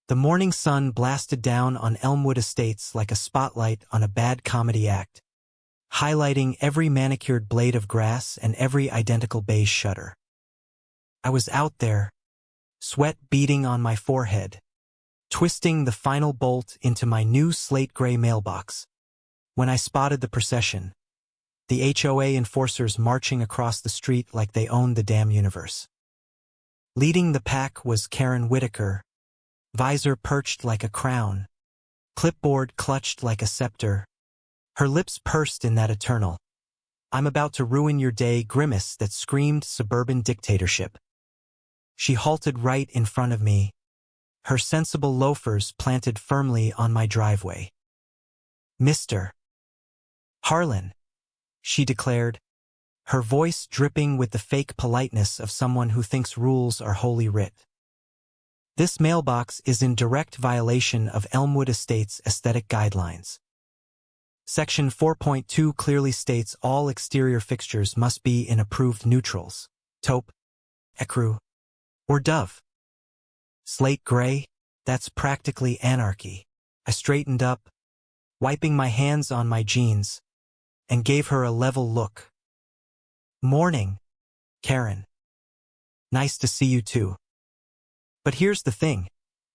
The morning sun blasted down on Elmwood Estates like a spotlight on a bad comedy act, highlighting every manicured blade of grass and every identical beige shutter. I was out there, sweat beading on my forehead, twisting the final bolt into my new slate-gray mailbox, when I spotted the procession, the HOA enforcers marching across the street like they owned the damn universe. Leading the pack was Karen Whitaker, visor perched like a crown, clipboard clutched like a scepter, her lips pursed in that eternal, "I'm about to ruin your day" grimace that screamed suburban dictatorship. She halted right in front of me, her sensible loafers planted firmly on my driveway. "Mr. Harlan," she declared, her voice dripping with the fake politeness of someone who thinks rules are holy writ. "This mailbox is in direct violation of Elmwood Estates aesthetic guidelines. Section 4.2 clearly states all exterior fixtures must be in approved neutrals, taupe, ecru, or dove. Slate gray? That's practically anarchy." I straightened up, wiping my hands on my jeans, and gave her a level look. "Morning, Karen. Nice to see you too. But here's the thing,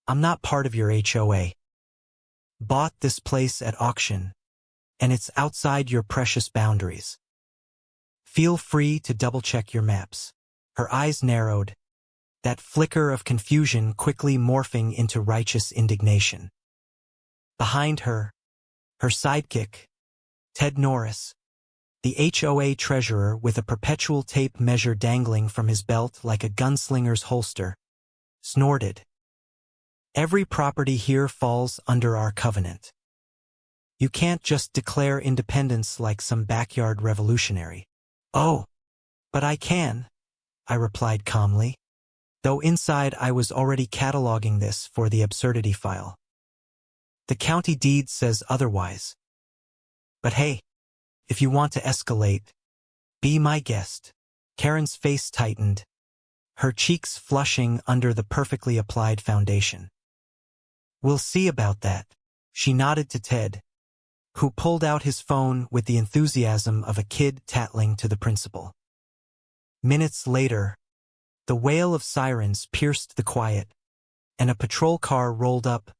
I'm not part of your HOA. Bought this place at auction, and it's outside your precious boundaries. Feel free to double-check your maps." Her eyes narrowed, that flicker of confusion quickly morphing into righteous indignation. Behind her, her sidekick, Ted Norris, the HOA treasurer with a perpetual tape measure dangling from his belt like a gunslinger's holster, snorted. "Every property here falls under our covenant. You can't just declare independence like some backyard revolutionary." "Oh, but I can," I replied calmly, though inside I was already cataloging this for the absurdity file. "The county deed says otherwise. But hey, if you want to escalate, be my guest." Karen's face tightened, her cheeks flushing under the perfectly applied foundation. "We'll see about that." She nodded to Ted, who pulled out his phone with the enthusiasm of a kid tattling to the principal. Minutes later, the wail of sirens pierced the quiet, and a patrol car rolled up,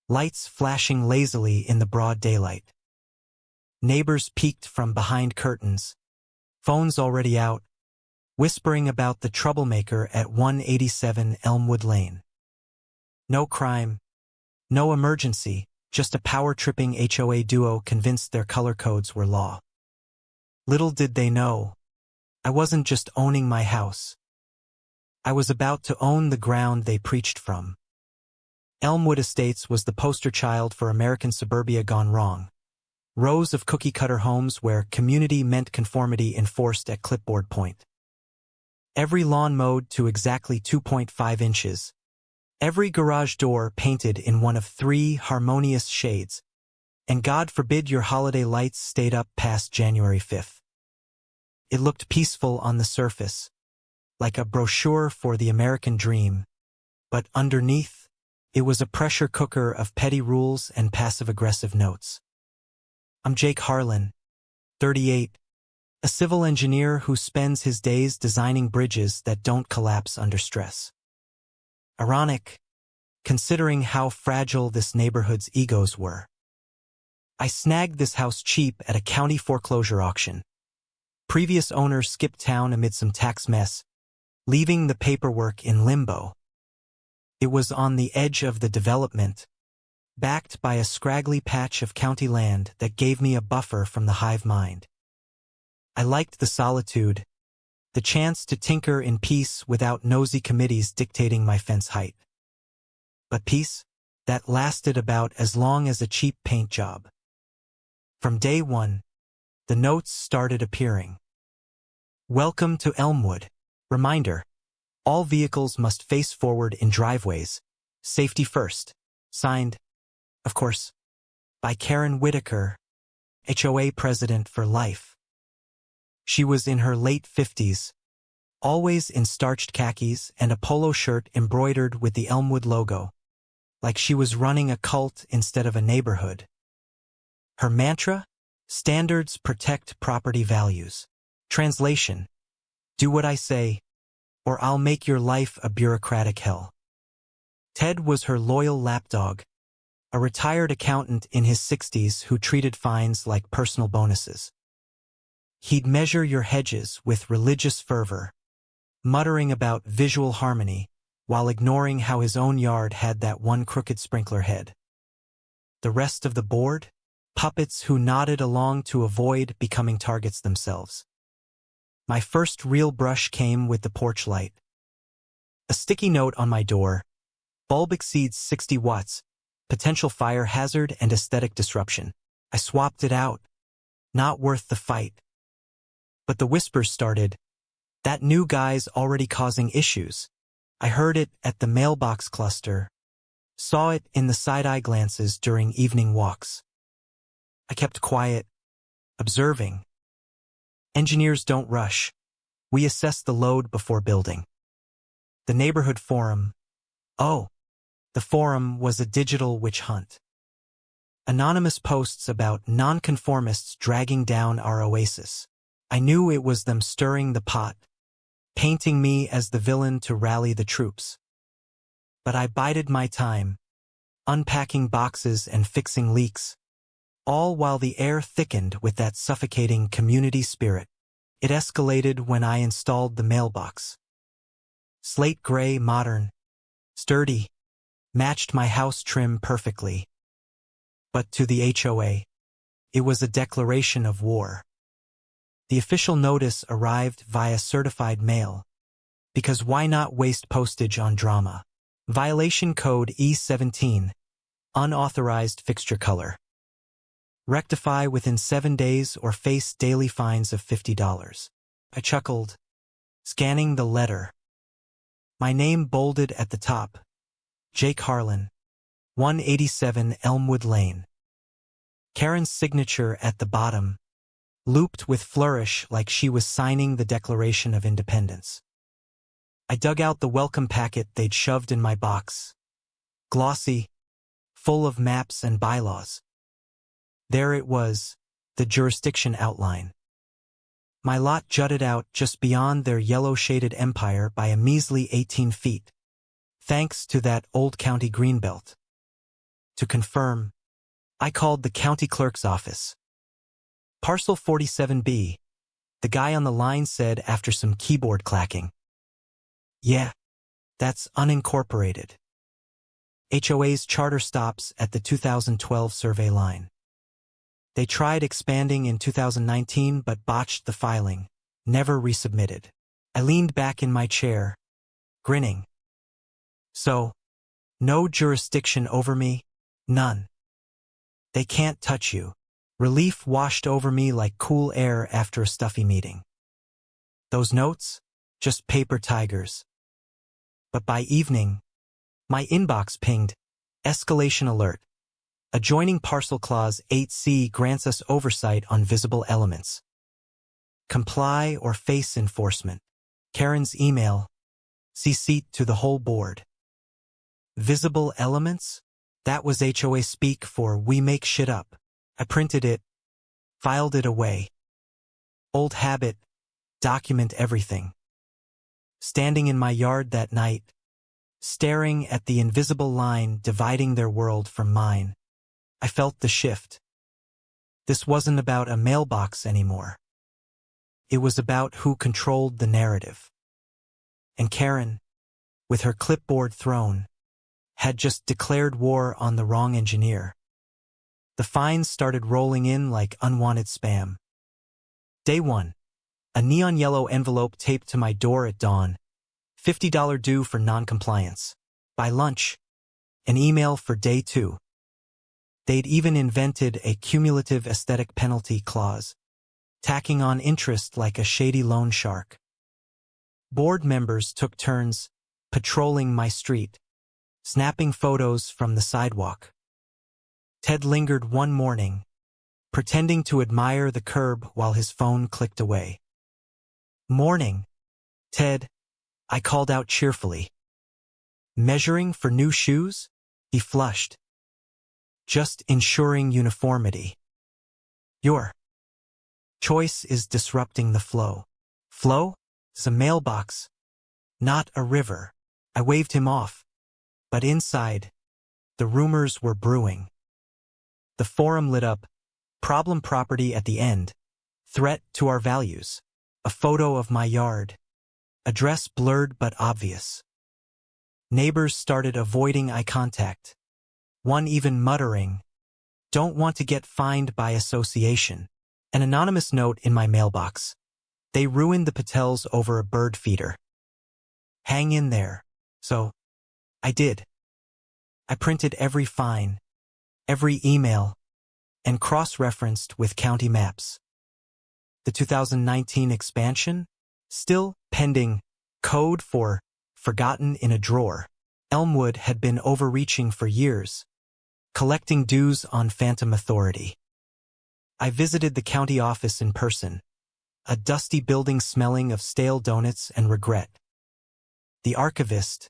lights flashing lazily in the broad daylight. Neighbors peeked from behind curtains, phones already out, whispering about the troublemaker at 187 Elmwood Lane. No crime, no emergency, just a power-tripping HOA duo convinced their color codes were law. Little did they know, I wasn't just owning my house. I was about to own the ground they preached from. Elmwood Estates was the poster child for American suburbia gone wrong. Rows of cookie-cutter homes where community meant conformity enforced at clipboard point. Every lawn mowed to exactly 2.5 inches. Every garage door painted in one of 3 harmonious shades. And God forbid your holiday lights stayed up past January 5th. It looked peaceful on the surface, like a brochure for the American dream. But underneath, it was a pressure cooker of petty rules and passive-aggressive notes. I'm Jake Harlan, 38. A civil engineer who spends his days designing bridges that don't collapse under stress. Ironic, considering how fragile this neighborhood's egos were. I snagged this house cheap at a county foreclosure auction. Previous owner skipped town amid some tax mess, leaving the paperwork in limbo. It was on the edge of the development, backed by a scraggly patch of county land that gave me a buffer from the hive mind. I liked the solitude, the chance to tinker in peace without nosy committees dictating my fence height. But peace? That lasted about as long as a cheap paint job. From day one, the notes started appearing. Welcome to Elmwood. Reminder, all vehicles must face forward in driveways. Safety first. Signed, of course, by Karen Whitaker, HOA president for life. She was in her late 50s, always in starched khakis and a polo shirt embroidered with the Elmwood logo, like she was running a cult instead of a neighborhood. Her mantra? Standards protect property values. Translation: do what I say, or I'll make your life a bureaucratic hell. Ted was her loyal lapdog, a retired accountant in his 60s who treated fines like personal bonuses. He'd measure your hedges with religious fervor, muttering about visual harmony while ignoring how his own yard had that one crooked sprinkler head. The rest of the board? Puppets who nodded along to avoid becoming targets themselves. My first real brush came with the porch light. A sticky note on my door: bulb exceeds 60 watts, potential fire hazard and aesthetic disruption. I swapped it out. Not worth the fight. But the whispers started. That new guy's already causing issues. I heard it at the mailbox cluster. Saw it in the side-eye glances during evening walks. I kept quiet, observing. Engineers don't rush. We assess the load before building. The neighborhood forum. Oh, the forum was a digital witch hunt. Anonymous posts about nonconformists dragging down our oasis. I knew it was them stirring the pot, painting me as the villain to rally the troops. But I bided my time, unpacking boxes and fixing leaks, all while the air thickened with that suffocating community spirit. It escalated when I installed the mailbox. Slate gray, modern, sturdy, matched my house trim perfectly. But to the HOA, it was a declaration of war. The official notice arrived via certified mail, because why not waste postage on drama? Violation code E17, unauthorized fixture color. Rectify within 7 days or face daily fines of $50. I chuckled, scanning the letter. My name bolded at the top. Jake Harlan, 187 Elmwood Lane. Karen's signature at the bottom, looped with flourish like she was signing the Declaration of Independence. I dug out the welcome packet they'd shoved in my box. Glossy, full of maps and bylaws. There it was, the jurisdiction outline. My lot jutted out just beyond their yellow-shaded empire by a measly 18 feet, thanks to that old county greenbelt. To confirm, I called the county clerk's office. Parcel 47B, the guy on the line said after some keyboard clacking. Yeah, that's unincorporated. HOA's charter stops at the 2012 survey line. They tried expanding in 2019 but botched the filing, never resubmitted. I leaned back in my chair, grinning. So, no jurisdiction over me? None. They can't touch you. Relief washed over me like cool air after a stuffy meeting. Those notes? Just paper tigers. But by evening, my inbox pinged, escalation alert. Adjoining parcel clause 8C grants us oversight on visible elements. Comply or face enforcement. Karen's email. CC to the whole board. Visible elements? That was HOA speak for we make shit up. I printed it, filed it away. Old habit, document everything. Standing in my yard that night, staring at the invisible line dividing their world from mine, I felt the shift. This wasn't about a mailbox anymore. It was about who controlled the narrative. And Karen, with her clipboard thrown, had just declared war on the wrong engineer. The fines started rolling in like unwanted spam. Day 1. A neon yellow envelope taped to my door at dawn. $50 due for noncompliance. By lunch, an email for day 2. They'd even invented a cumulative aesthetic penalty clause, tacking on interest like a shady loan shark. Board members took turns patrolling my street, snapping photos from the sidewalk. Ted lingered one morning, pretending to admire the curb while his phone clicked away. Morning, Ted, I called out cheerfully. Measuring for new shoes? He flushed. Just ensuring uniformity. Your choice is disrupting the flow. Flow? It's a mailbox, not a river. I waved him off. But inside, the rumors were brewing. The forum lit up. Problem property at the end. Threat to our values. A photo of my yard. Address blurred but obvious. Neighbors started avoiding eye contact. One even muttering, "Don't want to get fined by association." An anonymous note in my mailbox. They ruined the Patels over a bird feeder. Hang in there. So, I did. I printed every fine, every email, and cross-referenced with county maps. The 2019 expansion? Still pending. Code for forgotten in a drawer. Elmwood had been overreaching for years, collecting dues on phantom authority. I visited the county office in person, a dusty building smelling of stale donuts and regret. The archivist,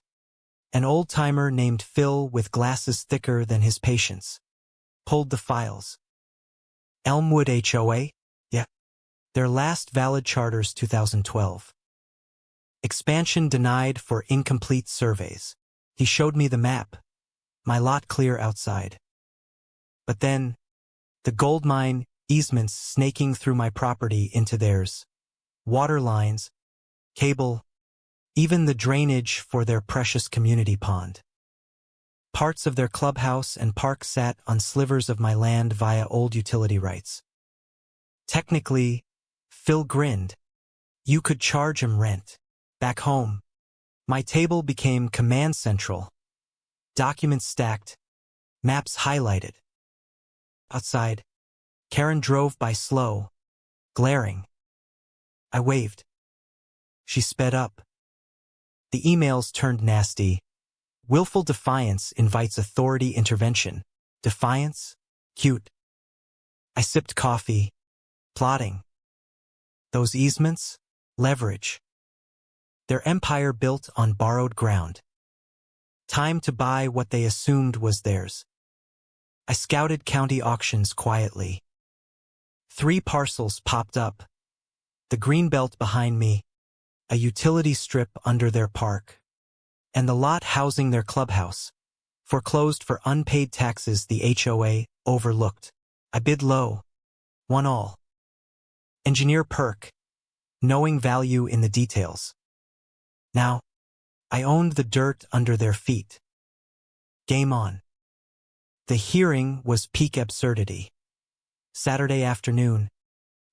an old-timer named Phil with glasses thicker than his patience, pulled the files. Elmwood HOA? Yeah. Their last valid charter's 2012. Expansion denied for incomplete surveys. He showed me the map. My lot clear outside. But then, the gold mine easements snaking through my property into theirs. Water lines, cable, even the drainage for their precious community pond. Parts of their clubhouse and park sat on slivers of my land via old utility rights. Technically, Phil grinned. You could charge him rent. Back home, my table became command central. Documents stacked, maps highlighted. Outside, Karen drove by slow, glaring. I waved. She sped up. The emails turned nasty. Willful defiance invites authority intervention. Defiance? Cute. I sipped coffee, plotting. Those easements? Leverage. Their empire built on borrowed ground. Time to buy what they assumed was theirs. I scouted county auctions quietly. 3 parcels popped up. The greenbelt behind me, a utility strip under their park, and the lot housing their clubhouse, foreclosed for unpaid taxes the HOA overlooked. I bid low. Won all. Engineer perk. Knowing value in the details. Now, I owned the dirt under their feet. Game on. The hearing was peak absurdity. Saturday afternoon,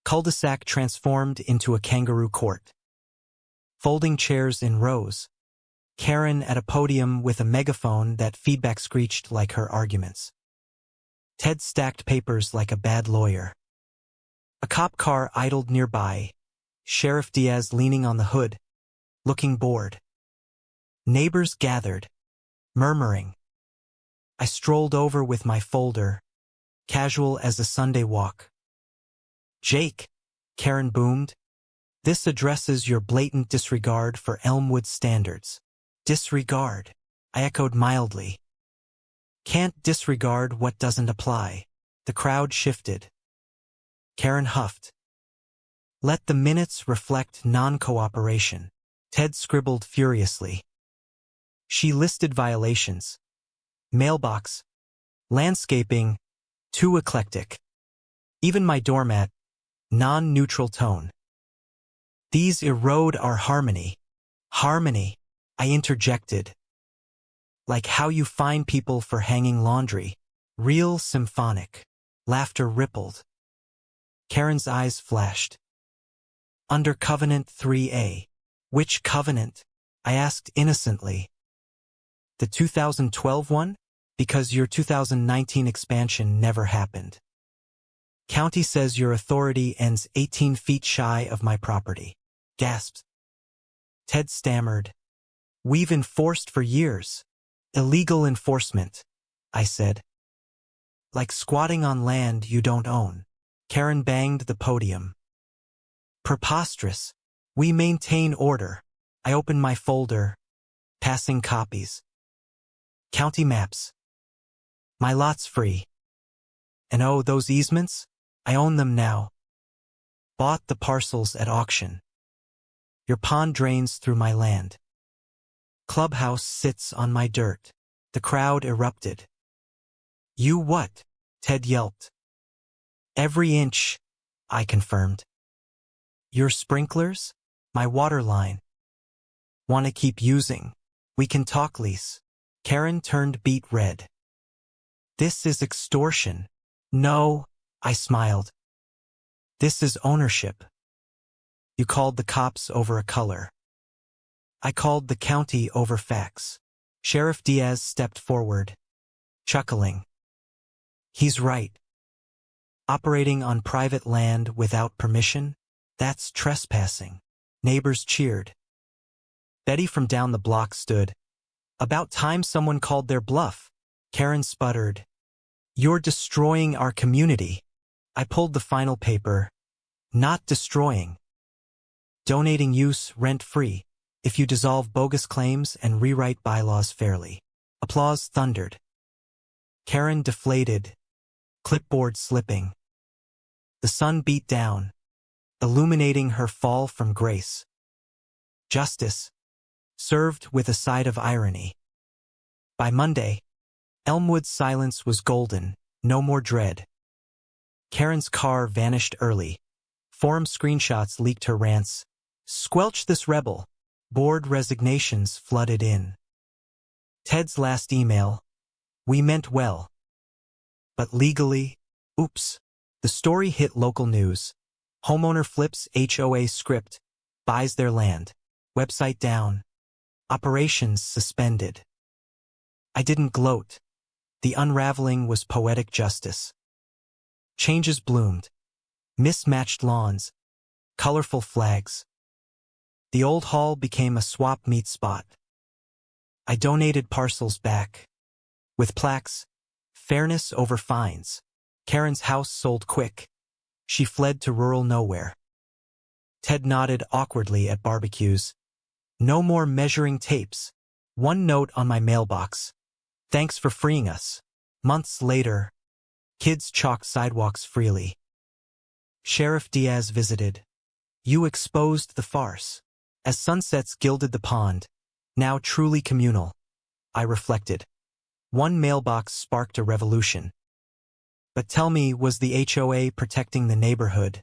cul-de-sac transformed into a kangaroo court. Folding chairs in rows. Karen at a podium with a megaphone that feedback screeched like her arguments. Ted stacked papers like a bad lawyer. A cop car idled nearby, Sheriff Diaz leaning on the hood, looking bored. Neighbors gathered, murmuring. I strolled over with my folder, casual as a Sunday walk. Jake, Karen boomed, this addresses your blatant disregard for Elmwood standards. Disregard, I echoed mildly. Can't disregard what doesn't apply. The crowd shifted. Karen huffed. Let the minutes reflect non-cooperation. Ted scribbled furiously. She listed violations. Mailbox. Landscaping. Too eclectic. Even my doormat. Non-neutral tone. These erode our harmony. Harmony, I interjected. Like how you fine people for hanging laundry. Real symphonic. Laughter rippled. Karen's eyes flashed. Under Covenant 3A. Which covenant? I asked innocently. The 2012 one? Because your 2019 expansion never happened. County says your authority ends 18 feet shy of my property. Gasped. Ted stammered. We've enforced for years. Illegal enforcement, I said. Like squatting on land you don't own. Karen banged the podium. Preposterous. We maintain order. I opened my folder, passing copies. County maps. My lot's free. And oh, those easements? I own them now. Bought the parcels at auction. Your pond drains through my land. Clubhouse sits on my dirt. The crowd erupted. You what? Ted yelped. Every inch, I confirmed. Your sprinklers? My water line. Want to keep using? We can talk lease. Karen turned beet red. This is extortion. No, I smiled. This is ownership. You called the cops over a color. I called the county over facts. Sheriff Diaz stepped forward, chuckling. He's right. Operating on private land without permission? That's trespassing. Neighbors cheered. Betty from down the block stood. About time someone called their bluff. Karen sputtered. You're destroying our community. I pulled the final paper. Not destroying. Donating use rent-free, if you dissolve bogus claims and rewrite bylaws fairly. Applause thundered. Karen deflated, clipboard slipping. The sun beat down, illuminating her fall from grace. Justice, served with a side of irony. By Monday, Elmwood's silence was golden, no more dread. Karen's car vanished early. Forum screenshots leaked her rants. Squelch this rebel. Board resignations flooded in. Ted's last email. We meant well. But legally, oops. The story hit local news. Homeowner flips HOA script, buys their land. Website down. Operations suspended. I didn't gloat. The unraveling was poetic justice. Changes bloomed. Mismatched lawns. Colorful flags. The old hall became a swap meet spot. I donated parcels back. With plaques, fairness over fines. Karen's house sold quick. She fled to rural nowhere. Ted nodded awkwardly at barbecues. No more measuring tapes. One note on my mailbox. Thanks for freeing us. Months later, kids chalked sidewalks freely. Sheriff Diaz visited. You exposed the farce. As sunsets gilded the pond, now truly communal, I reflected. One mailbox sparked a revolution. But tell me, was the HOA protecting the neighborhood?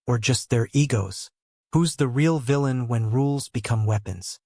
Or just their egos? Who's the real villain when rules become weapons?